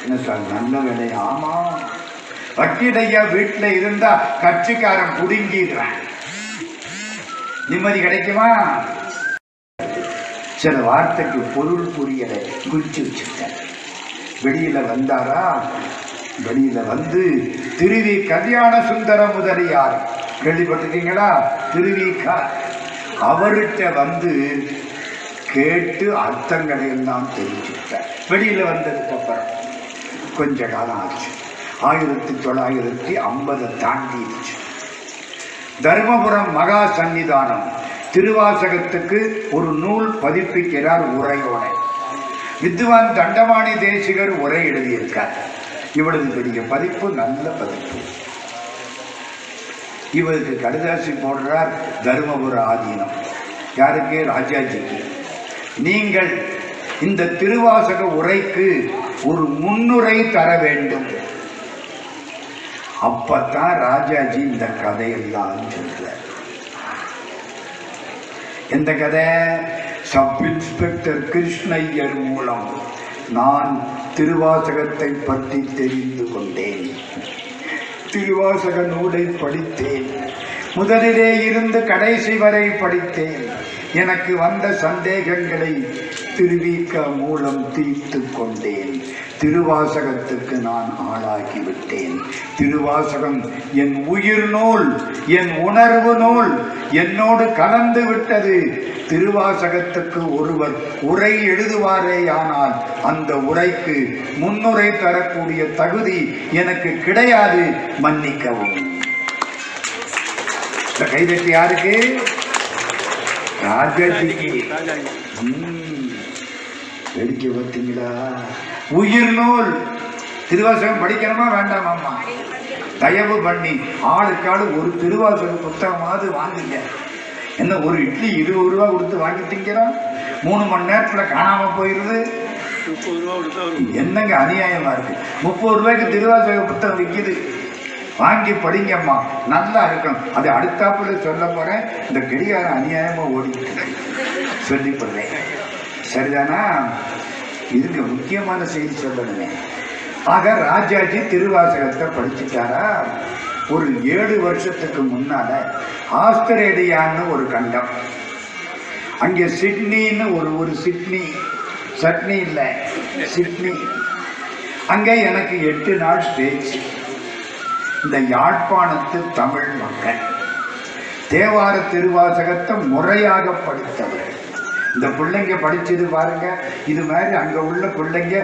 என்ன சார் நல்ல வேலை? ஆமா, வக்கீலையா வீட்டுல இருந்தா கட்சிக்காரன் புடுங்கிடுறான், நிம்மதி கிடைக்குமா? சில வார்த்தைக்கு பொருள் புரியலை, குறிச்சு வச்சுட்டேன். வெளியில வந்தாரா, வெளியில வந்து திருவி கல்யாண சுந்தர முதலியார் கேள்விப்பட்டிருக்கீங்களா? திருவிக்கா அவர்கிட்ட வந்து கேட்டு அர்த்தங்களை எல்லாம் தெரிஞ்சுக்கிட்டார். வெளியில வந்ததுக்கு அப்புறம் கொஞ்ச காலம் ஆச்சு, 1950 தாண்டிடுச்சு. தர்மபுரம் மகா சன்னிதானம் திருவாசகத்துக்கு ஒரு நூல் பதிப்பிக்கிறார் உரையோட. வித்வான் தண்டமாணி தேசிகர் உரை எழுதியிருக்கார். இவ்வளவு பெரிய பதிப்பு, நல்ல பதிப்பு. இவருக்கு கடுதாசி போடுறார் தர்மபுர ஆதீனம். யாருக்கு? ராஜாஜிக்கு. நீங்கள் இந்த திருவாசக உரைக்கு ஒரு முன்னுரை தர வேண்டும். அப்பத்தான் ராஜாஜி இந்த கதையெல்லாம் சொல்றார். எந்த கதை? சப் இன்ஸ்பெக்டர் கிருஷ்ணய்யர் மூலம் நான் திருவாசகத்தை பற்றி தெரிந்து கொண்டேன். திருவாசக நூலை படித்தேன், முதலிலே இருந்து கடைசி வரை படித்தேன். எனக்கு வந்த சந்தேகங்களை திருவிக்க மூலம் தீர்த்து கொண்டேன். திருவாசகத்துக்கு நான் ஆளாகிவிட்டேன். திருவாசகம் என் உயிர் நூல், என் உணர்வு நூல், என்னோடு கலந்து விட்டது. திருவாசகத்துக்கு ஒருவர் உரை எழுதுவாரேயானால் அந்த உரைக்கு முன்னுரை தரக்கூடிய தகுதி எனக்கு கிடையாது, மன்னிக்கவும். கைதட்டி யாருக்கு? ராஜாஜிக்கு. வேடிக்கை பார்த்தீங்களா? உயிர் நூல். திருவாசகம் படிக்கணுமா வேண்டாமாம்மா? தயவு பண்ணி ஆளுக்காடு ஒரு திருவாசக புத்தகமாவது வாங்குங்க. என்ன, ஒரு இட்லி 20 ரூபா கொடுத்து வாங்கி திங்கிறோம், 3 மணி நேரத்துல காணாம போயிருது. என்னங்க அநியாயமா இருக்கு? 30 ரூபாய்க்கு திருவாசக புத்தகம் விற்கிது, வாங்கி படிங்கம்மா, நல்லா இருக்கும். அது அடுத்தாப்புல சொல்ல போறேன். இந்த கடிகாரம் அநியாயமா ஓடிக்கிட்டு சொல்லிப்படுறேன், சரிதானா? இதுக்கு முக்கியமான செய்தி சொல்லணுமே. ஆக ராஜாஜி திருவாசகத்தை படிச்சுட்டாரா? ஒரு 7 வருஷத்துக்கு முன்னால ஆஸ்திரேலியான்னு ஒரு கண்டம், அங்கே சிட்னின்னு ஒரு சிட்னி, சட்னி இல்லை சிட்னி, அங்கே எனக்கு 8 நாள் பேச்சு. இந்த யாழ்ப்பாணத்து தமிழ் மக்கள் தேவார திருவாசகத்தை முறையாக படித்தவர்கள். இந்த பிள்ளைங்க படிச்சது பாருங்க, இது மாதிரி அங்க உள்ள பிள்ளைங்க